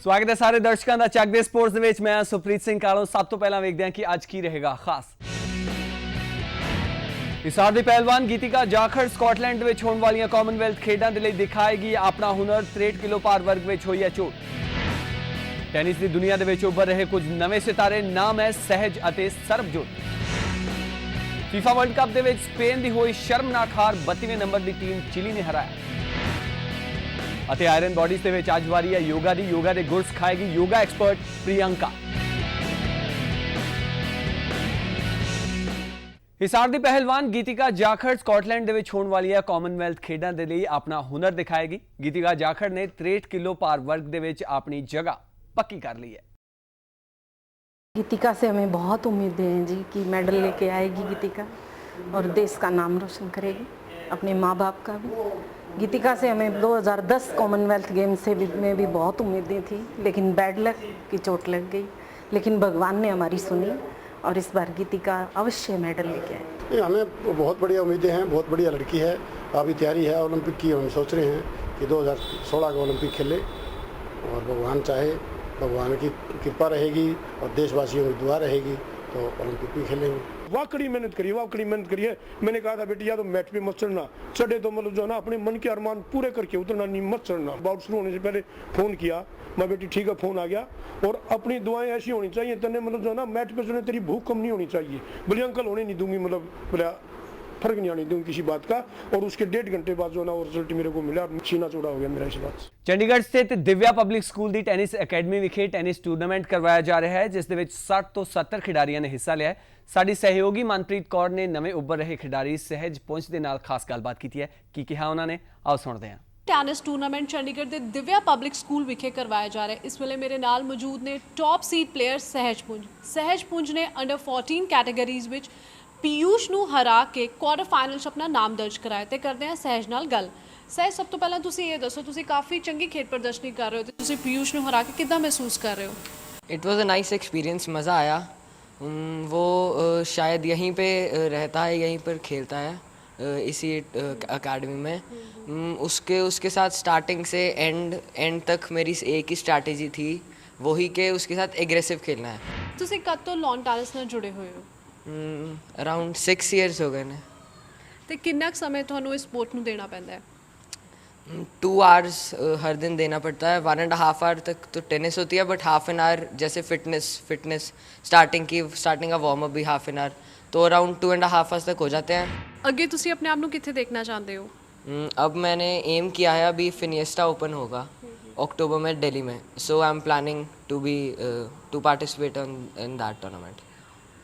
स्वागत है सारे दर्शकों का ਚੱਕ ਦੇ ਸਪੋਰਟਸ ਦੇ ਵਿੱਚ। ਮੈਂ ਸੁਪ੍ਰੀਤ ਸਿੰਘ ਕਾਲੋਂ। ਸਭ ਤੋਂ ਪਹਿਲਾਂ ਵੇਖਦੇ ਹਾਂ ਕਿ ਅੱਜ ਕੀ ਰਹੇਗਾ ਖਾਸ। ਹਿਸਾਰ ਦੀ ਪਹਿਲਵਾਨ ਗੀਤਿਕਾ ਜਾਖੜ ਸਕਾਟਲੈਂਡ ਦੇ ਵਿੱਚ ਹੋਣ ਵਾਲੀਆਂ ਕਾਮਨਵੈਲਥ ਖੇਡਾਂ ਦੇ ਲਈ ਦਿਖਾਏਗੀ ਆਪਣਾ ਹੁਨਰ। 63 ਕਿਲੋ ਭਾਰ ਵਰਗ ਵਿੱਚ ਹੋਈ ਹੈ ਚੋਟ। ਟੈਨਿਸ ਦੀ ਦੁਨੀਆ ਦੇ ਵਿੱਚ ਉੱਭਰ ਰਹੇ ਕੁਝ ਨਵੇਂ ਸਿਤਾਰੇ, ਨਾਮ ਹੈ ਸਹਿਜ ਅਤੇ ਸਰਬਜੋਤ। ਫੀਫਾ ਵਰਲਡ ਕੱਪ ਦੇ ਵਿੱਚ ਸਪੇਨ ਦੀ ਹੋਈ ਸ਼ਰਮਨਾਕ ਹਾਰ 32ਵੇਂ ਨੰਬਰ ਦੀ ਟੀਮ ਚਿਲੀ ਨੇ ਹਰਾਇਆ। ਅਤੇ ਆਇਰਨ ਬॉडीਜ਼ ਦੇ ਵਿੱਚ ਅੱਜ ਵਾਰੀ ਹੈ ਯੋਗਾ ਦੀ। ਯੋਗਾ ਦੇ ਗੁਰ ਸਿਖਾਏਗੀ ਯੋਗਾ ਐਕਸਪਰਟ ਪ੍ਰਿਯੰਕਾ। ਹਿਸਾਰ ਦੀ ਪਹਿਲਵਾਨ ਗੀਤਿਕਾ ਜਾਖੜ ਸਕਾਟਲੈਂਡ ਦੇ ਵਿੱਚ ਹੋਣ ਵਾਲੀਆਂ ਕਾਮਨਵੈਲਥ ਖੇਡਾਂ ਦੇ ਲਈ ਆਪਣਾ ਹੁਨਰ ਦਿਖਾਏਗੀ। ਗੀਤਿਕਾ ਜਾਖੜ ਨੇ 63 ਕਿਲੋ ਭਾਰ वर्ग ਦੇ ਵਿੱਚ ਆਪਣੀ जगह पक्की कर ली है। गीतिका से हमें बहुत उम्मीदें हैं जी कि मेडल लेके आएगी गीतिका और देश का नाम रोशन करेगी, अपने माँ बाप का भी। गीतिका से हमें 2010 कॉमनवेल्थ गेम से में भी बहुत उम्मीदें थी, लेकिन बैड लक की चोट लग गई, लेकिन भगवान ने हमारी सुनी और इस बार गीतिका अवश्य मेडल लेके आए। हमें बहुत बढ़िया उम्मीदें हैं, बहुत बढ़िया लड़की है, अभी तैयारी है ओलंपिक की। हम सोच रहे हैं कि 2016 का ओलंपिक खेले और भगवान चाहे, भगवान की कृपा रहेगी और देशवासियों की दुआ रहेगी तो ओलंपिक भी खेलेंगे। वाकई मेहनत करी है। मैंने कहा था बेटी या तो मैट पे मत चढ़ना, चढ़े तो मतलब जो है ना अपने मन के अरमान पूरे करके उतरना, नहीं मत चढ़ना। बाउट शुरू होने से पहले फ़ोन किया, मैं बेटी ठीक है, फ़ोन आ गया। और अपनी दुआएं ऐसी होनी चाहिए तने मतलब जो है ना मैट पे चढ़ने तेरी भूख कम नहीं होनी चाहिए। बोले अंकल होने नहीं दूंगी, मतलब बोला फर्क नहीं आने दूंगी किसी बात का। और उसके 1.5 घंटे बाद जो ना वो रिजल्ट मेरे को मिला, सीना चौड़ा हो गया मेरा इस बात से। चंडीगढ़ स्थित दिव्या पब्लिक स्कूल की टेनिस अकेडमी विखे टेनिस टूर्नामेंट करवाया जा रहा है, जिस 60 तो 70 खिडारियों ने हिस्सा लिया है। साडी सहयोगी मनप्रीत कौर ने नवे उभर रहे खिडारी सहज पुंछ दे नाल खास गलबात की है। की कहा उन्होंने, आओ सुनते हैं। टेनिस टूर्नामेंट चंडीगढ़ के दिव्या पब्लिक स्कूल विखे करवाया जा रहा है। इस वेले मेरे नाल मौजूद ने टॉप सीड प्लेयर सहज पुंछ ने अंडर 14 कैटेगरीज विच पीयूष ਨੂੰ ਹਰਾ ਕੇ ਕੁਆਟਰ ਫਾਈਨਲ 'ਚ ਆਪਣਾ ਨਾਮ ਦਰਜ ਕਰਾਇਆ। ਤੇ ਕਰਦੇ ਹਾਂ ਸਹਿਜ ਨਾਲ ਗੱਲ। ਸਹਿਜ, ਸਭ ਤੋਂ ਪਹਿਲਾਂ ਤੁਸੀਂ ਇਹ ਦੱਸੋ, ਤੁਸੀਂ ਕਾਫੀ ਚੰਗੀ ਖੇਡ ਪ੍ਰਦਰਸ਼ਨੀ ਕਰ ਰਹੇ ਹੋ ਤੇ ਤੁਸੀਂ ਪੀयूष ਨੂੰ ਹਰਾ ਕੇ ਕਿੱਦਾਂ ਮਹਿਸੂਸ ਕਰ ਰਹੇ ਹੋ? It was a nice experience, मज़ा आया। वो शायद यहीं पे रहता है, यहीं पर खेलता है इसी अकेडमी में। उसके साथ स्टार्टिंग से एंड तक मेरी एक ही स्ट्रैटेजी थी, वही के उसके साथ एग्रेसिव खेलना है। ਤੁਸੀਂ ਕਦ ਤੋਂ ਲੌਨ ਟੈनिस ਨਾਲ ਜੁੜੇ ਹੋਏ ਹੋ? अराउंड 6 years हो गए ने। ਤੇ ਕਿੰਨਾ ਕੁ ਸਮੇਂ ਤੁਹਾਨੂੰ ਇਸ ਸਪੋਰਟ ਨੂੰ ਦੇਣਾ ਪੈਂਦਾ है? 2 hours हर दिन देना पड़ता है। 1.5 hour तक तो टेनिस होती है, बट हाफ एन आवर जैसे फिटनेस स्टार्टिंग का वार्म अप भी हाफ एन आवर, तो अराउंड 2.5 hours तक हो जाते हैं। ਅੱਗੇ ਤੁਸੀਂ ਆਪਣੇ ਆਪ ਨੂੰ ਕਿੱਥੇ ਦੇਖਣਾ ਚਾਹੁੰਦੇ ਹੋ? अब मैंने एम किया है, अभी फिनिएस्टा ओपन होगा अक्टूबर में दिल्ली में, so I am planning to participate in that tournament.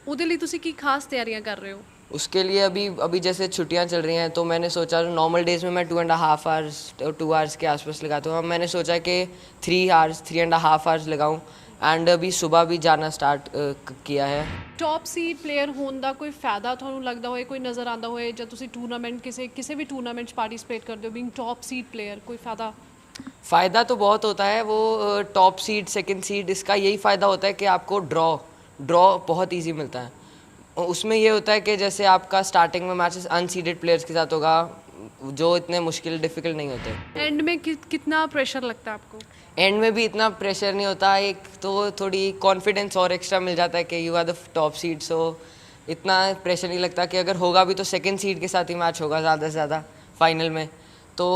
ਉਹਦੇ ਲਈ ਤੁਸੀਂ ਕੀ ਖਾਸ ਤਿਆਰੀਆਂ कर रहे हो? उसके लिए अभी जैसे छुट्टियां चल रही हैं, तो मैंने सोचा नॉर्मल डेज में मैं 2.5 hours 2 hours के आसपास लगाता हूँ। मैंने सोचा कि 3.5 hours लगाऊँ। एंड अभी सुबह भी जाना स्टार्ट किया है। टॉप सीड प्लेयर होने का कोई फायदा ਤੁਹਾਨੂੰ ਲੱਗਦਾ ਹੋਏ, ਕੋਈ ਨਜ਼ਰ ਆਉਂਦਾ ਹੋਏ ਜਦ ਤੁਸੀਂ ਟੂਰਨਾਮੈਂਟ ਕਿਸੇ ਵੀ ਟੂਰਨਾਮੈਂਟ 'ਚ ਪਾਰਟਿਸਿਪੇਟ ਕਰਦੇ ਹੋ, ਬੀइंग टॉप सीड प्लेयर, कोई फ़ायदा? फ़ायदा तो बहुत होता है। वो टॉप सीड सेकंड सीड, इसका यही फ़ायदा होता है कि आपको ड्रॉ बहुत इजी मिलता है। उसमें ये होता है कि जैसे आपका स्टार्टिंग में मैचेस अनसीडेड प्लेयर्स के साथ होगा, जो इतने डिफ़िकल्ट नहीं होते। एंड में कितना प्रेशर लगता है आपको? एंड में भी इतना प्रेशर नहीं होता। एक तो थोड़ी कॉन्फिडेंस और एक्स्ट्रा मिल जाता है कि you are the top seed, so इतना प्रेशर नहीं लगता कि अगर होगा भी तो सेकंड सीड के साथ ही मैच होगा ज़्यादा से ज़्यादा फाइनल में, तो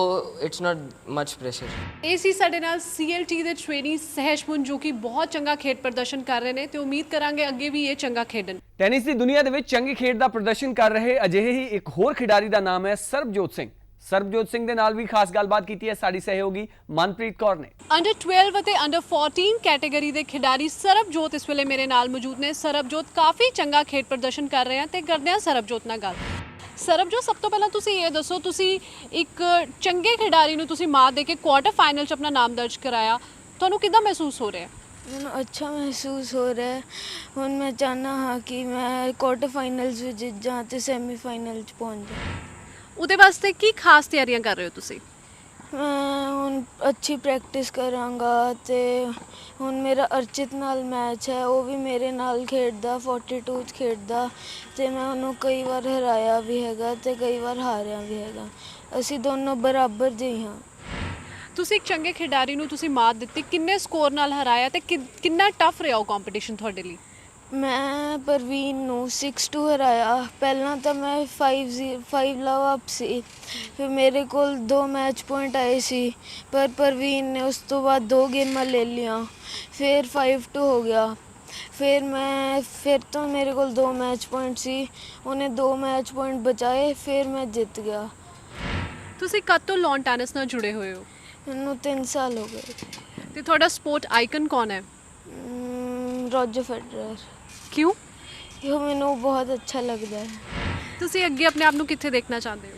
इट्स नॉट मच प्रेशर। ਇਹ ਸੀ ਸਾਡੇ ਨਾਲ CLT ਦੇ ਟ੍ਰੇਨੀ ਸਹਿਜ ਪੁੰਝ, ਜੋ ਕਿ ਬਹੁਤ ਚੰਗਾ ਖੇਡ ਪ੍ਰਦਰਸ਼ਨ ਕਰ ਰਹੇ ਨੇ ਤੇ ਉਮੀਦ ਕਰਾਂਗੇ ਅੱਗੇ ਵੀ ਇਹ ਚੰਗਾ ਖੇਡਣ। ਟੈਨਿਸ ਦੀ ਦੁਨੀਆ ਦੇ ਵਿੱਚ ਚੰਗੀ ਖੇਡ ਦਾ ਪ੍ਰਦਰਸ਼ਨ ਕਰ ਰਹੇ ਅਜਿਹੇ ਹੀ ਇੱਕ ਹੋਰ ਖਿਡਾਰੀ ਦਾ ਨਾਮ ਹੈ ਸਰਬਜੋਤ ਸਿੰਘ। ਸਰਬਜੋਤ ਸਿੰਘ ਦੇ ਨਾਲ ਵੀ ਖਾਸ ਗੱਲਬਾਤ ਕੀਤੀ ਹੈ ਸਾਡੀ ਸਹਿਯੋਗੀ ਮਨਪ੍ਰੀਤ ਕੌਰ ਨੇ। ਅੰਡਰ 12 ਅਤੇ ਅੰਡਰ 14 ਕੈਟਾਗਰੀ ਦੇ ਖਿਡਾਰੀ ਸਰਬਜੋਤ ਇਸ ਵੇਲੇ ਮੇਰੇ ਨਾਲ ਮੌਜੂਦ ਨੇ। ਸਰਬਜੋਤ ਕਾਫੀ ਚੰਗਾ ਖੇਡ ਪ੍ਰਦਰਸ਼ਨ ਕਰ ਰਹੇ ਹਨ ਤੇ ਕਰਦੇ ਹਾਂ ਸਰਬਜੋਤ ਨਾਲ ਗੱਲ। ਸਰਬਜੋਤ, ਸਭ ਤੋਂ ਪਹਿਲਾਂ ਤੁਸੀਂ ਇਹ ਦੱਸੋ, ਤੁਸੀਂ ਇੱਕ ਚੰਗੇ ਖਿਡਾਰੀ ਨੂੰ ਤੁਸੀਂ ਮਾਤ ਦੇ ਕੇ ਕੁਆਟਰ ਫਾਈਨਲ 'ਚ ਆਪਣਾ ਨਾਮ ਦਰਜ ਕਰਾਇਆ, ਤੁਹਾਨੂੰ ਕਿੱਦਾਂ ਮਹਿਸੂਸ ਹੋ ਰਿਹਾ? ਮੈਨੂੰ ਅੱਛਾ ਮਹਿਸੂਸ ਹੋ ਰਿਹਾ ਹੈ। ਹੁਣ ਮੈਂ ਚਾਹੁੰਦਾ ਹਾਂ ਕਿ ਮੈਂ ਕੁਆਟਰ ਫਾਈਨਲਸ ਵਿੱਚ ਜਾਂ ਤੇ ਸੈਮੀ ਫਾਈਨਲ 'ਚ ਪਹੁੰਚ ਜਾਵਾਂ। ਉਹਦੇ ਵਾਸਤੇ ਕੀ ਖਾਸ ਤਿਆਰੀਆਂ ਕਰ ਰਹੇ ਹੋ ਤੁਸੀਂ? ਮੈਂ ਹੁਣ ਅੱਛੀ ਪ੍ਰੈਕਟਿਸ ਕਰਾਂਗਾ ਤੇ ਹੁਣ ਮੇਰਾ ਅਰਚਿਤ ਨਾਲ ਮੈਚ ਹੈ, ਉਹ ਵੀ ਮੇਰੇ ਨਾਲ ਖੇਡਦਾ 42 'ਚ ਖੇਡਦਾ ਤੇ ਮੈਂ ਉਹਨੂੰ ਕਈ ਵਾਰ ਹਰਾਇਆ ਵੀ ਹੈਗਾ ਤੇ ਕਈ ਵਾਰ ਹਾਰਿਆ ਵੀ ਹੈਗਾ। ਅਸੀਂ ਦੋਨੋਂ ਬਰਾਬਰ ਜਿਹੇ ਹਾਂ। ਤੁਸੀਂ ਇੱਕ ਚੰਗੇ ਖਿਡਾਰੀ ਨੂੰ ਤੁਸੀਂ ਮਾਤ ਦਿੱਤੀ, ਕਿੰਨੇ ਸਕੋਰ ਨਾਲ ਹਰਾਇਆ ਤੇ ਕਿੰਨਾ ਟਫ ਰਿਹਾ ਉਹ ਕੰਪੀਟੀਸ਼ਨ ਤੁਹਾਡੇ ਲਈ? ਮੈਂ ਪ੍ਰਵੀਨ ਨੂੰ 6-2 ਹਰਾਇਆ। ਪਹਿਲਾਂ ਤਾਂ ਮੈਂ 5 ਲਵ ਅਪ ਸੀ, ਫਿਰ ਮੇਰੇ ਕੋਲ 2 ਮੈਚ ਪੁਆਇੰਟ ਆਏ ਸੀ, ਪਰ ਪ੍ਰਵੀਨ ਨੇ ਉਸ ਤੋਂ ਬਾਅਦ 2 ਗੇਮਾਂ ਲੈ ਲਈਆਂ, ਫਿਰ 5-2 ਹੋ ਗਿਆ। ਫਿਰ ਤਾਂ ਮੇਰੇ ਕੋਲ 2 ਮੈਚ ਪੁਆਇੰਟ ਸੀ, ਉਹਨੇ 2 ਮੈਚ ਪੁਆਇੰਟ ਬਚਾਏ, ਫਿਰ ਮੈਂ ਜਿੱਤ ਗਿਆ। ਤੁਸੀਂ ਕਦ ਤੋਂ ਲੌਨ ਟੈਨਿਸ ਨਾਲ ਜੁੜੇ ਹੋਏ ਹੋ? ਮੈਨੂੰ 3 ਸਾਲ ਹੋ ਗਏ। ਤੇ ਤੁਹਾਡਾ ਸਪੋਰਟ ਆਈਕਨ ਕੌਣ ਹੈ? Roger Federer. ਕਿਉਂ? ਇਹ ਮੈਨੂੰ ਬਹੁਤ ਅੱਛਾ ਲੱਗਦਾ ਹੈ। ਤੁਸੀਂ ਅੱਗੇ ਆਪਣੇ ਆਪ ਨੂੰ ਕਿੱਥੇ ਦੇਖਣਾ ਚਾਹੁੰਦੇ ਹੋ?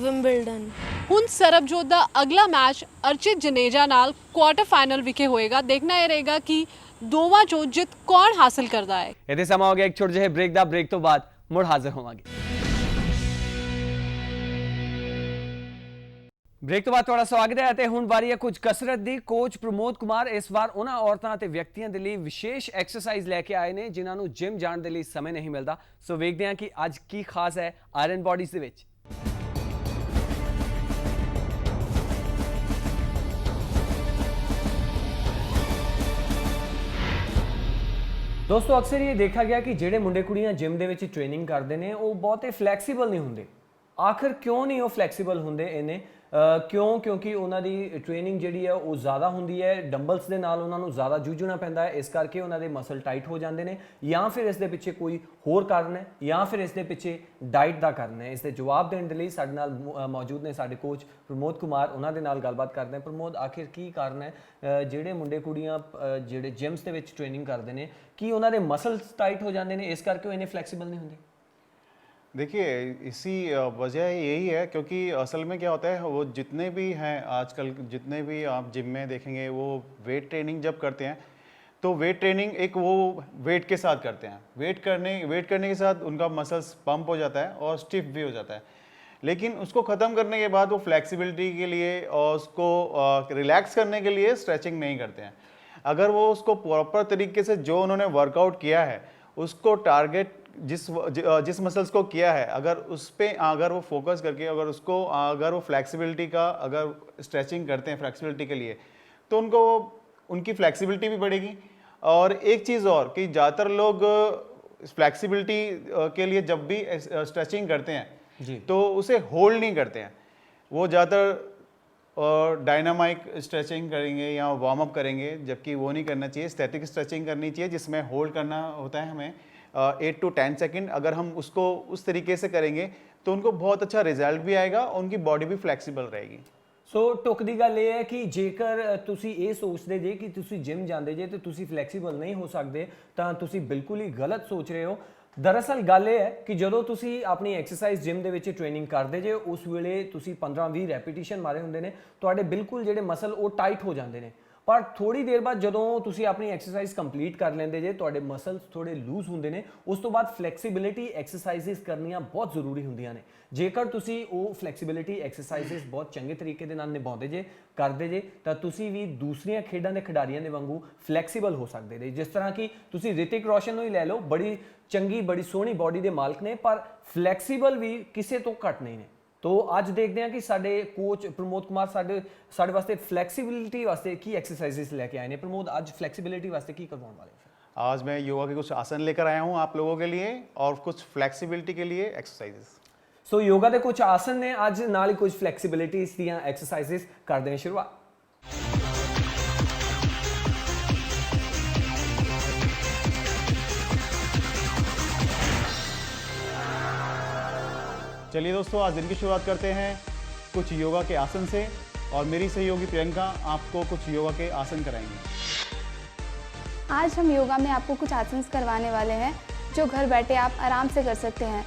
ਵਿੰਬਲਡਨ। ਹੁਣ ਸਰਬਜੋਤ ਦਾ ਅਗਲਾ ਮੈਚ ਅਰਚਿਤ ਜਨੇਜਾ ਨਾਲ ਕੁਆਟਰ ਫਾਈਨਲ ਵਿਖੇ ਹੋਏਗਾ। ਦੇਖਣਾ ਇਹ ਰਹੇਗਾ ਕਿ ਦੋਵਾਂ ਚੋਂ ਜਿੱਤ ਕੌਣ ਹਾਸਲ ਕਰਦਾ ਹੈ। ਇਹਦੇ ਸਮਾਂ ਹੋ ਗਿਆ ਇੱਕ ਛੋਟੇ ਜਿਹੇ ਬ੍ਰੇਕ ਦਾ। ਬ੍ਰੇਕ ਤੋਂ ਬਾਅਦ ਮੁੜ ਹਾਜ਼ਰ ਹੋਵਾਂਗੇ। ਬ੍ਰੇਕ ਤੋਂ ਬਾਅਦ ਤੁਹਾਡਾ ਸਵਾਗਤ ਹੈ ਅਤੇ ਹੁਣ ਵਾਰੀ ਹੈ ਕੁਝ ਕਸਰਤ ਦੀ। ਕੋਚ ਪ੍ਰਮੋਦ ਕੁਮਾਰ ਇਸ ਵਾਰ ਉਹਨਾਂ ਔਰਤਾਂ ਅਤੇ ਵਿਅਕਤੀਆਂ ਦੇ ਲਈ ਵਿਸ਼ੇਸ਼ ਐਕਸਰਸਾਈਜ਼ ਲੈ ਕੇ ਆਏ ਨੇ ਜਿਨ੍ਹਾਂ ਨੂੰ ਜਿਮ ਜਾਣ ਦੇ ਲਈ ਸਮੇਂ ਨਹੀਂ ਮਿਲਦਾ। ਸੋ ਵੇਖਦੇ ਹਾਂ ਕਿ ਅੱਜ ਕੀ ਖਾਸ ਹੈ ਆਇਰਨ ਬਾਡੀਜ਼ ਦੇ ਵਿੱਚ। ਦੋਸਤੋ ਅਕਸਰ ਇਹ ਦੇਖਿਆ ਗਿਆ ਕਿ ਜਿਹੜੇ ਮੁੰਡੇ ਕੁੜੀਆਂ ਜਿਮ ਦੇ ਵਿੱਚ ਟ੍ਰੇਨਿੰਗ ਕਰਦੇ ਨੇ ਉਹ ਬਹੁਤੇ ਫਲੈਕਸੀਬਲ ਨਹੀਂ ਹੁੰਦੇ। ਆਖਰ ਕਿਉਂ ਨਹੀਂ ਉਹ ਫਲੈਕਸੀਬਲ ਹੁੰਦੇ ਇਹਨੇ? ਕਿਉਂਕਿ ਉਹਨਾਂ ਦੀ ਟ੍ਰੇਨਿੰਗ ਜਿਹੜੀ ਹੈ ਉਹ ਜ਼ਿਆਦਾ ਹੁੰਦੀ ਹੈ, ਡੰਬਲਸ ਦੇ ਨਾਲ ਉਹਨਾਂ ਨੂੰ ਜ਼ਿਆਦਾ ਜੂਝਣਾ ਪੈਂਦਾ ਹੈ, ਇਸ ਕਰਕੇ ਉਹਨਾਂ ਦੇ ਮਸਲ ਟਾਈਟ ਹੋ ਜਾਂਦੇ ਨੇ, ਜਾਂ ਫਿਰ ਇਸ ਦੇ ਪਿੱਛੇ ਕੋਈ ਹੋਰ ਕਾਰਨ ਹੈ, ਜਾਂ ਫਿਰ ਇਸ ਦੇ ਪਿੱਛੇ ਡਾਈਟ ਦਾ ਕਾਰਨ ਹੈ। ਇਸ ਦੇ ਜਵਾਬ ਦੇਣ ਦੇ ਲਈ ਸਾਡੇ ਨਾਲ ਮੌਜੂਦ ਨੇ ਸਾਡੇ ਕੋਚ ਪ੍ਰਮੋਦ ਕੁਮਾਰ। ਉਹਨਾਂ ਦੇ ਨਾਲ ਗੱਲਬਾਤ ਕਰਦੇ ਹਾਂ। ਪ੍ਰਮੋਦ, ਆਖਿਰ ਕੀ ਕਾਰਨ ਹੈ ਜਿਹੜੇ ਮੁੰਡੇ ਕੁੜੀਆਂ ਜਿਹੜੇ ਜਿਮਸ ਦੇ ਵਿੱਚ ਟ੍ਰੇਨਿੰਗ ਕਰਦੇ ਨੇ, ਕੀ ਉਹਨਾਂ ਦੇ ਮਸਲਸ ਟਾइट हो जाते हैं इस करके वो इन्हें फ्लेक्सिबल नहीं होंगे? देखिए इसी वजह यही है क्योंकि असल में क्या होता है, वो जितने भी हैं आजकल, जितने भी आप जिम में देखेंगे वो वेट ट्रेनिंग जब करते हैं तो वेट ट्रेनिंग एक वो वेट के साथ करते हैं। वेट करने के साथ उनका मसल्स पंप हो जाता है और स्टिफ भी हो जाता है, लेकिन उसको ख़त्म करने के बाद वो फ्लेक्सिबिलिटी के लिए और उसको रिलैक्स करने के लिए स्ट्रेचिंग नहीं करते हैं। अगर वो उसको प्रॉपर तरीके से जो उन्होंने वर्कआउट किया है उसको टारगेट जिस मसल्स को किया है, अगर उस पर अगर वो फोकस करके अगर वो फ्लेक्सिबिलिटी का अगर स्ट्रेचिंग करते हैं फ्लेक्सिबिलिटी के लिए, तो उनकी फ्लेक्सिबिलिटी भी बढ़ेगी। और एक चीज़ और कि ज़्यादातर लोग फ्लेक्सिबिलिटी के लिए जब भी स्ट्रेचिंग करते हैं जी, तो उसे होल्ड नहीं करते हैं। वो ज़्यादातर और डायनामाइक स्ट्रेचिंग करेंगे या वार्म अप करेंगे, जबकि वो नहीं करना चाहिए। स्टैटिक स्ट्रेचिंग करनी चाहिए जिसमें होल्ड करना होता है हमें 8 to 10 सेकंड। अगर हम उसको उस तरीके से करेंगे तो उनको बहुत अच्छा रिजल्ट भी आएगा और उनकी बॉडी भी फ्लैक्सीबल रहेगी। सो टुक दी गल ये है कि जेकर तुसी ये सोचते जे कि तुसी जिम जाते जे तो तुसी फ्लैक्सीबल नहीं हो सकते तो तुसी बिल्कुल ही गलत सोच रहे हो। दरअसल गल ये है कि जो तुसी अपनी एक्सरसाइज जिम दे विच ट्रेनिंग करते जे उस वेले तुसी 15-20 रैपीटिशन मारे होंदे ने, तुहाडे बिल्कुल जिहड़े मसल वो टाइट हो जाते हैं। पर थोड़ी देर बाद जदों तुसी अपनी एक्सरसाइज कंप्लीट कर लेंदे जे, तुहाडे मसल्स थोड़े लूज होंदे ने, उस तो बाद फ्लैक्सीबिलिटी एक्सरसाइजेस करनियां बहुत जरूरी होंदियां ने। जेकर तुसी वो फ्लैक्सीबिलिटी एक्सरसाइजेस बहुत चंगे तरीके दे नाल निभाउंदे जे करदे जे तां तुसी भी दूसरियां खेडां दे खिडारियां दे वांगू फ्लैक्सीबल हो सकदे जे। जिस तरह कि तुसी ऋतिक रोशन नूं ही लै लो, बड़ी चंगी बड़ी सोहनी बॉडी दे मालक ने, पर फ्लैक्सीबल भी किसी तो घट नहीं ने। तो आज देखते हैं कि साडे कोच प्रमोद कुमार साडे वास्ते फ्लैक्सीबिलिटी वास्ते की एक्सरसाइजेस लेके आए ने। प्रमोद, आज फ्लैक्सीबिलिटी वास्ते की करवाने वाले हैं? आज मैं योगा के कुछ आसन लेकर आया हूँ आप लोगों के लिए और कुछ फ्लैक्सीबिलिटी के लिए एक्सरसाइजेस। सो योगा के कुछ आसन ने, आज नाल ही कुछ फ्लैक्सीबिलिटी दियां एक्सरसाइजेस कर दें शुरुआत। चलिए दोस्तों, आज दिन की शुरुआत करते हैं कुछ योगा के आसन से और मेरी सहयोगी प्रियंका आपको कुछ योगा के आसन कराएंगे। आज हम योगा में आपको कुछ आसन करवाने वाले हैं जो घर बैठे आप आराम से कर सकते हैं,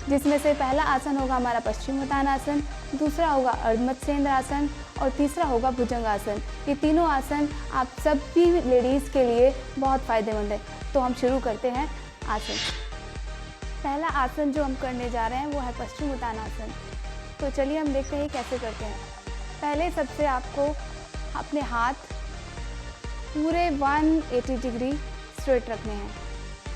जिसमें से पहला आसन होगा हमारा पश्चिमोत्तानासन, दूसरा होगा अर्धमत्स्येंद्र आसन और तीसरा होगा भुजंगासन। ये तीनों आसन आप सभी लेडीज़ के लिए बहुत फ़ायदेमंद है। तो हम शुरू करते हैं आसन। पहला आसन जो हम करने जा रहे हैं वो है पश्चिमोत्तानासन। तो चलिए हम देखते हैं कैसे करते हैं। पहले सबसे आपको अपने हाथ पूरे 180 डिग्री स्ट्रेट रखने हैं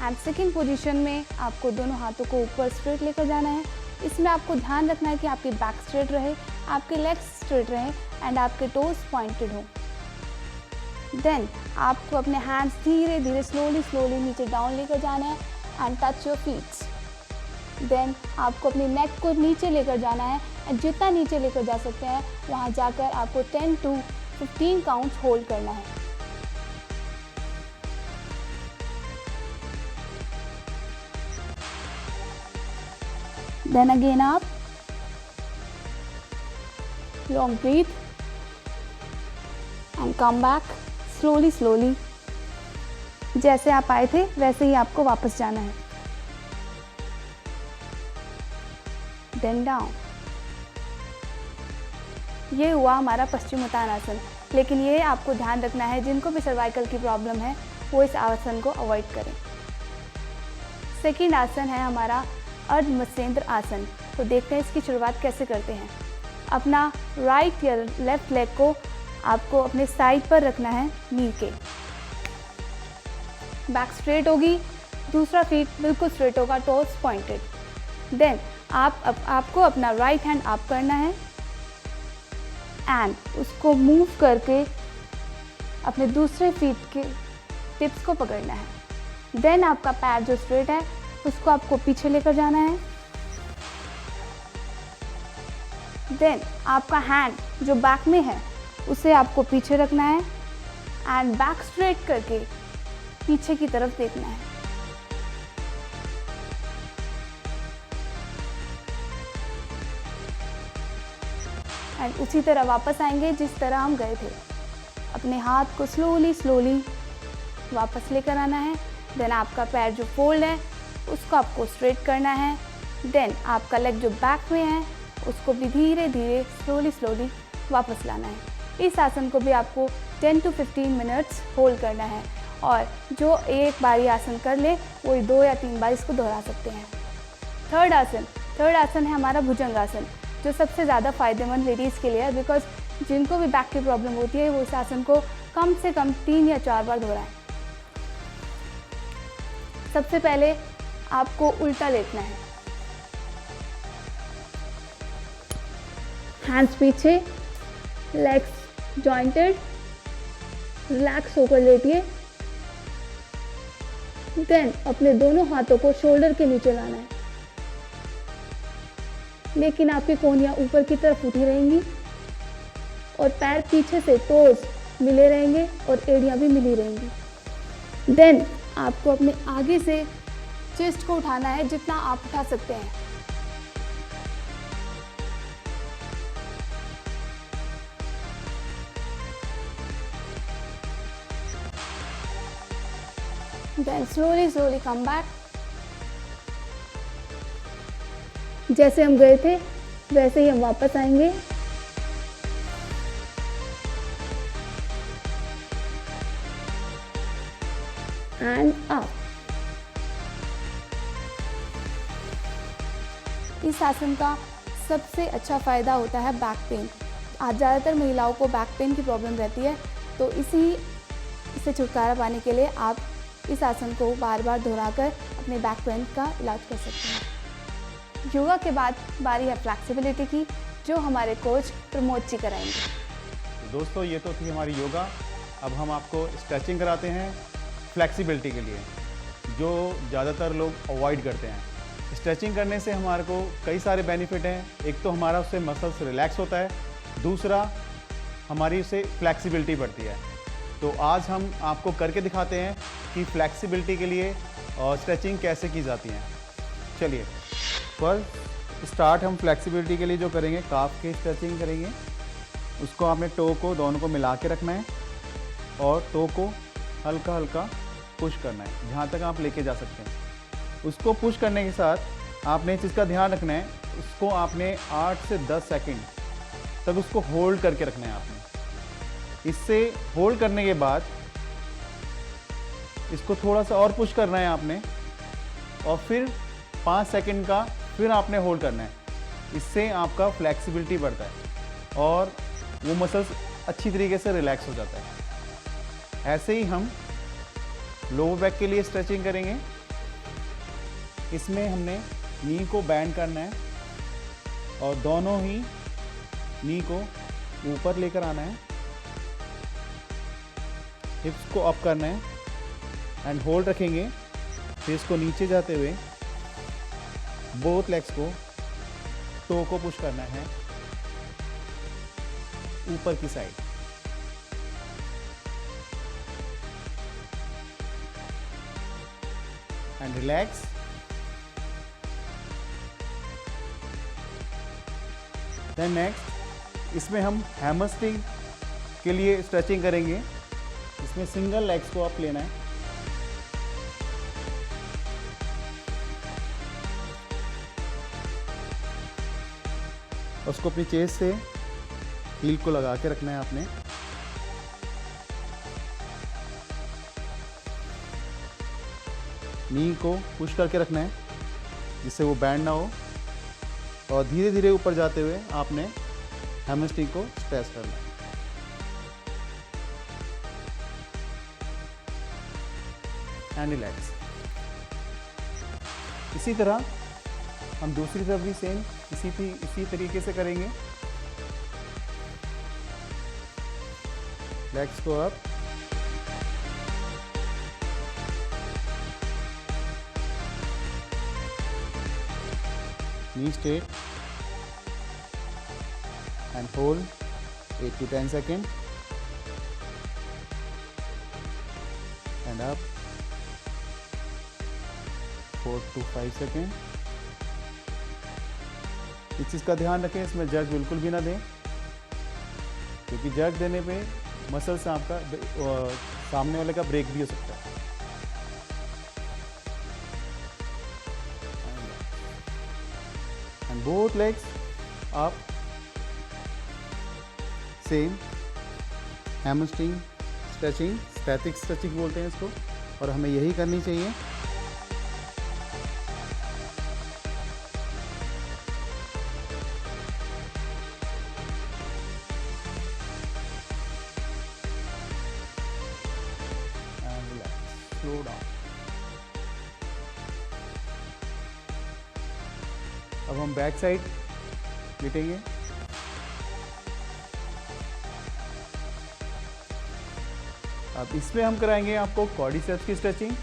एंड सेकंड पोजीशन में आपको दोनों हाथों को ऊपर स्ट्रेट लेकर जाना है। इसमें आपको ध्यान रखना है कि आपकी बैक स्ट्रेट रहे, आपके लेग्स स्ट्रेट रहें एंड आपके टोज पॉइंटेड हों। देन आपको अपने हैंड्स धीरे धीरे स्लोली नीचे डाउन लेकर जाना है and touch your feets. Then आपको अपनी नेक को नीचे लेकर जाना है एंड जितना नीचे लेकर जा सकते हैं वहाँ जाकर आपको 10 to 15 काउंट्स होल्ड करना है। देन अगेन आप long breath and come back slowly. जैसे आप आए थे वैसे ही आपको वापस जाना है। Then down. ये हुआ हमारा पश्चिमोत्तानासन, लेकिन ये आपको ध्यान रखना है जिनको भी सर्वाइकल की प्रॉब्लम है वो इस आसन को अवॉइड करें। सेकंड आसन है हमारा अर्ध मत्स्येंद्र आसन। तो देखते हैं इसकी शुरुआत कैसे करते हैं। अपना राइट या लेफ्ट लेग को आपको अपने साइड पर रखना है नी के। बैक स्ट्रेट होगी, दूसरा फीट बिल्कुल स्ट्रेट होगा, टोज पॉइंटेड। देन आपको अपना राइट हैंड अप करना है एंड उसको मूव करके अपने दूसरे फीट के टिप्स को पकड़ना है। देन आपका पैर जो स्ट्रेट है उसको आपको पीछे लेकर जाना है। देन आपका हैंड जो बैक में है उसे आपको पीछे रखना है एंड बैक स्ट्रेट करके पीछे की तरफ देखना है। एंड उसी तरह वापस आएंगे जिस तरह हम गए थे। अपने हाथ को स्लोली वापस लेकर आना है। देन आपका पैर जो फोल्ड है उसको आपको स्ट्रेट करना है। देन आपका लेग जो बैक में है उसको भी धीरे धीरे स्लोली वापस लाना है। इस आसन को भी आपको 10 to 15 मिनट्स होल्ड करना है और जो एक बारी आसन कर ले वो 2 या 3 बार इसको दोहरा सकते हैं। थर्ड आसन है हमारा भुजंगासन, जो सबसे ज़्यादा फ़ायदेमंद लेडीज़ के लिए है, बिकॉज जिनको भी बैक की प्रॉब्लम होती है वो इस आसन को कम से कम 3 या 4 बार दोहराएं। सबसे पहले आपको उल्टा लेटना है, हैंड्स पीछे, लेग्स जॉइंटेड, रिलैक्स होकर लेटिए। देन अपने दोनों हाथों को शोल्डर के नीचे लाना है, लेकिन आपकी कोहनियाँ ऊपर की तरफ उठी रहेंगी और पैर पीछे से टोज मिले रहेंगे और एड़ियाँ भी मिली रहेंगी। देन आपको अपने आगे से चेस्ट को उठाना है जितना आप उठा सकते हैं। Then slowly come back। जैसे हम गए थे वैसे ही हम वापस आएंगे। And up. इस आसन का सबसे अच्छा फ़ायदा होता है बैक पेन। आज ज़्यादातर महिलाओं को बैक पेन की प्रॉब्लम रहती है, तो इससे छुटकारा पाने के लिए आप इस आसन को बार बार दोहराकर अपने बैक पेन का इलाज कर सकते हैं। योगा के बाद बारी है फ्लेक्सिबिलिटी की, जो हमारे कोच प्रमोद जी कराएंगे। दोस्तों, ये तो थी हमारी योगा। अब हम आपको स्ट्रेचिंग कराते हैं फ्लेक्सिबिलिटी के लिए, जो ज़्यादातर लोग अवॉइड करते हैं। स्ट्रेचिंग करने से हमारे को कई सारे बेनिफिट हैं। एक तो हमारा उससे मसल्स रिलैक्स होता है, दूसरा हमारी उससे फ्लेक्सिबिलिटी बढ़ती है। तो आज हम आपको करके दिखाते हैं कि फ्लेक्सिबिलिटी के लिए स्ट्रेचिंग कैसे की जाती है। चलिए, फर्स्ट स्टार्ट हम फ्लेक्सिबिलिटी के लिए जो करेंगे, काफ की स्ट्रेचिंग करेंगे। उसको आपने टो को दोनों को मिला के रखना है और टो को हल्का हल्का पुश करना है जहाँ तक आप लेके जा सकते हैं। उसको पुश करने के साथ आपने इस चीज़ का ध्यान रखना है, उसको आपने 8 से 10 सेकंड तक उसको होल्ड करके रखना है आपने। इससे होल्ड करने के बाद इसको थोड़ा सा और पुश करना है आपने, और फिर 5 सेकंड का फिर आपने होल्ड करना है। इससे आपका फ्लेक्सिबिलिटी बढ़ता है और वो मसल्स अच्छी तरीके से रिलैक्स हो जाता है। ऐसे ही हम लोअर बैक के लिए स्ट्रेचिंग करेंगे। इसमें हमने नी को बैंड करना है और दोनों ही नी को ऊपर लेकर आना है, हिप्स को अप करना है एंड होल्ड रखेंगे। फिर इसको नीचे जाते हुए बोथ लेग्स को, टो को पुश करना है ऊपर की side. And relax. Then next इसमें हम हैमस्ट्रिंग के लिए स्ट्रेचिंग करेंगे। इसमें सिंगल लेग्स को आप लेना है, उसको अपनी चेस्ट से हील को लगा के रखना है आपने। नी को पुश करके रखना है जिससे वो बैंड ना हो, और धीरे धीरे ऊपर जाते हुए आपने हैमस्ट्रिंग को स्ट्रेच करना है। And relax. इसी तरह हम दूसरी तरफ भी सेम इसी तरीके से करेंगे। लेग्स को up, knee straight and hold 8 to 10 seconds and up 4 to 5 seconds। इस चीज़ का ध्यान रखें, इसमें जर्क बिल्कुल भी ना दें, क्योंकि जर्क देने पे मसल्स आपका सामने वाले का ब्रेक भी हो सकता है। And both legs up, same hamstring stretching, static stretching बोलते हैं इसको, और हमें यही करनी चाहिए। And relax, slow down। अब हम बैक साइड लेटेंगे। अब इसमें हम कराएंगे आपको क्वाड्रिसेप्स की स्ट्रेचिंग।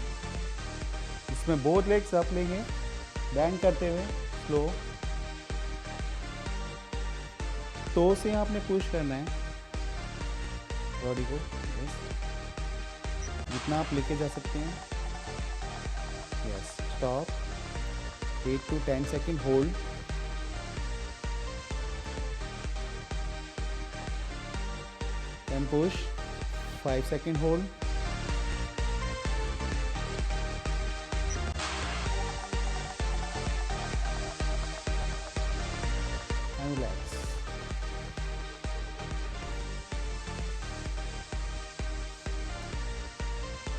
इसमें बोथ लेग्स आप लेंगे, बैंड करते हुए स्लो, टो से आपने पुश करना है बॉडी को, जितना आप लेके जा सकते हैं। Yes, stop, 8 to 10 second hold, then push, 5 second hold, and relax।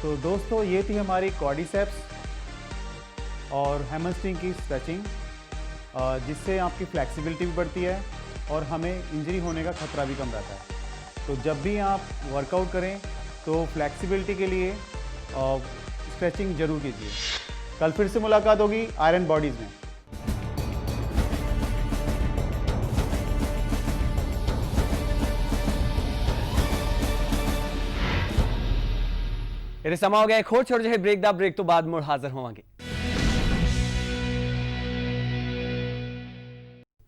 तो दोस्तों ये थी हमारी क्वाड्रिसेप्स और हैमस्ट्रिंग की स्ट्रेचिंग, जिससे आपकी फ्लेक्सिबिलिटी भी बढ़ती है और हमें इंजरी होने का खतरा भी कम रहता है। तो जब भी आप वर्कआउट करें तो फ्लेक्सिबिलिटी के लिए स्ट्रेचिंग जरूर कीजिए। कल फिर से मुलाकात होगी आयरन बॉडीज़ में। ਇਹ ਸਮਾਂ ਹੋ ਗਿਆ ਇੱਕ ਹੋਰ ਛੋਟੇ ਜਿਹੇ ਬ੍ਰੇਕ ਦਾ। ਬ੍ਰੇਕ ਤੋਂ ਬਾਅਦ ਮੁੜ ਹਾਜ਼ਰ ਹੋਵਾਂਗੇ।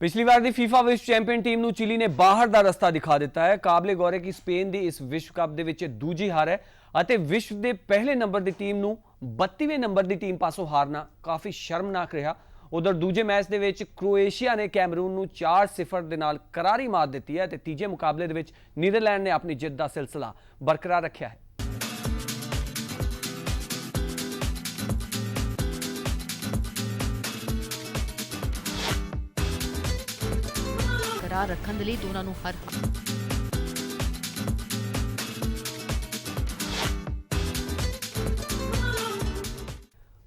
ਪਿਛਲੀ ਵਾਰ ਦੀ ਫੀਫਾ ਵਿਸ਼ਵ ਚੈਂਪੀਅਨ ਟੀਮ ਨੂੰ ਚਿਲੀ ਨੇ ਬਾਹਰ ਦਾ ਰਸਤਾ ਦਿਖਾ ਦਿੱਤਾ ਹੈ। ਕਾਬਲੇ ਗੌਰ ਹੈ ਕਿ ਸਪੇਨ ਦੀ ਇਸ ਵਿਸ਼ਵ ਕੱਪ ਦੇ ਵਿੱਚ ਦੂਜੀ ਹਾਰ ਹੈ ਅਤੇ ਵਿਸ਼ਵ ਦੇ ਪਹਿਲੇ ਨੰਬਰ ਦੀ ਟੀਮ ਨੂੰ 32ਵੇਂ ਨੰਬਰ ਦੀ ਟੀਮ ਪਾਸੋਂ ਹਾਰਨਾ ਕਾਫੀ ਸ਼ਰਮਨਾਕ ਰਿਹਾ। ਉਧਰ ਦੂਜੇ ਮੈਚ ਦੇ ਵਿੱਚ ਕ੍ਰੋਏਸ਼ੀਆ ਨੇ ਕੈਮਰੂਨ ਨੂੰ 4-0 ਦੇ ਨਾਲ ਕਰਾਰੀ ਮਾਤ ਦਿੱਤੀ ਹੈ ਤੇ ਤੀਜੇ ਮੁਕਾਬਲੇ ਦੇ ਵਿੱਚ ਨੀਦਰਲੈਂਡ ਨੇ ਆਪਣੀ ਜਿੱਤ ਦਾ ਸਿਲਸਿਲਾ ਬਰਕਰਾਰ ਰੱਖਿਆ ਹੈ। ਰੱਖਣ ਦੇ ਲਈ ਦੋਨਾਂ ਨੂੰ ਹਰ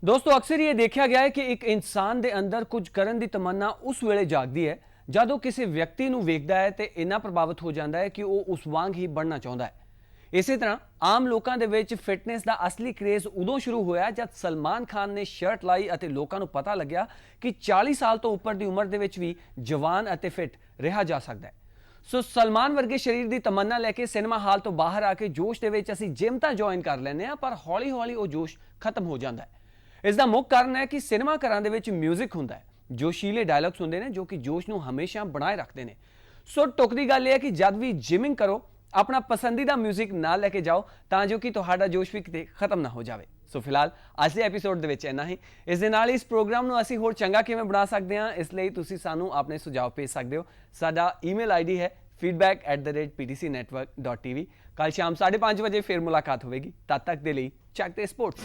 दोस्तों अक्सर ये देखा गया है कि एक इंसान ਦੇ ਅੰਦਰ ਕੁਝ ਕਰਨ ਦੀ ਤਮੰਨਾ ਉਸ ਵੇਲੇ ਜਾਗਦੀ ਹੈ ਜਦੋਂ ਕਿਸੇ ਵਿਅਕਤੀ ਨੂੰ ਵੇਖਦਾ ਹੈ ਤੇ ਇੰਨਾ ਪ੍ਰਭਾਵਿਤ ਹੋ ਜਾਂਦਾ ਹੈ ਕਿ ਉਹ ਉਸ ਵਾਂਗ ਹੀ ਬਣਨਾ ਚਾਹੁੰਦਾ ਹੈ। ਇਸੇ ਤਰ੍ਹਾਂ ਆਮ ਲੋਕਾਂ ਦੇ ਵਿੱਚ ਫਿਟਨੈਸ ਦਾ ਅਸਲੀ ਕ੍ਰੇਜ਼ ਉਦੋਂ ਸ਼ੁਰੂ ਹੋਇਆ ਜਦ ਸਲਮਾਨ ਖਾਨ ਨੇ ਸ਼ਰਟ ਲਾਈ ਅਤੇ ਲੋਕਾਂ ਨੂੰ ਪਤਾ ਲੱਗਿਆ ਕਿ 40 ਸਾਲ ਤੋਂ ਉੱਪਰ ਦੀ ਉਮਰ ਦੇ ਵਿੱਚ ਵੀ ਜਵਾਨ ਅਤੇ ਫਿਟ ਰਿਹਾ ਜਾ ਸਕਦਾ ਹੈ। ਸੋ ਸਲਮਾਨ ਵਰਗੇ ਸਰੀਰ ਦੀ ਤਮੰਨਾ ਲੈ ਕੇ ਸਿਨੇਮਾ ਹਾਲ ਤੋਂ ਬਾਹਰ ਆ ਕੇ ਜੋਸ਼ ਦੇ ਵਿੱਚ ਅਸੀਂ ਜਿਮ ਤਾਂ ਜੁਆਇਨ ਕਰ ਲੈਂਦੇ ਆ, ਪਰ ਹੌਲੀ-ਹੌਲੀ ਉਹ ਜੋਸ਼ ਖਤਮ ਹੋ ਜਾਂਦਾ ਹੈ। ਇਸ ਦਾ ਮੁੱਖ ਕਾਰਨ ਹੈ ਕਿ ਸਿਨੇਮਾ ਘਰਾਂ ਦੇ ਵਿੱਚ 뮤직 ਹੁੰਦਾ ਹੈ, ਜੋਸ਼ੀਲੇ ਡਾਇਲੌਗਸ ਹੁੰਦੇ ਨੇ ਜੋ ਕਿ ਜੋਸ਼ ਨੂੰ ਹਮੇਸ਼ਾ ਬਣਾਏ ਰੱਖਦੇ ਨੇ। ਸੋ ਟੁਕਦੀ ਗੱਲ ਇਹ ਹੈ ਕਿ ਜਦ ਵੀ ਜਿਮਿੰਗ ਕਰੋ ਆਪਣਾ ਪਸੰਦੀਦਾ 뮤직 ਨਾਲ ਲੈ ਕੇ ਜਾਓ ਤਾਂ ਜੋ ਕਿ ਤੁਹਾਡਾ ਜੋਸ਼ ਵੀ ਕਿਤੇ ਖਤਮ ਨਾ ਹੋ ਜਾਵੇ। ਸੋ ਫਿਲਹਾਲ ਅੱਜ ਦੇ ਐਪੀਸੋਡ ਦੇ ਵਿੱਚ ਇੰਨਾ ਹੀ। ਇਸ ਦੇ ਨਾਲ ਹੀ ਇਸ ਪ੍ਰੋਗਰਾਮ ਨੂੰ ਅਸੀਂ ਹੋਰ ਚੰਗਾ ਕਿਵੇਂ ਬਣਾ ਸਕਦੇ ਹਾਂ, ਇਸ ਲਈ ਤੁਸੀਂ ਸਾਨੂੰ ਆਪਣੇ ਸੁਝਾਅ ਭੇਜ ਸਕਦੇ ਹੋ। ਸਾਡਾ ਈਮੇਲ ਆਈਡੀ ਹੈ feedback@ptcnetwork.tv। ਕੱਲ ਸ਼ਾਮ 5:30 ਵਜੇ ਫਿਰ ਮੁਲਾਕਾਤ ਹੋਵੇਗੀ। ਤਦ ਤੱਕ ਦੇ ਲਈ ਚੱਕ ਦੇ ਸਪੋਰਟਸ।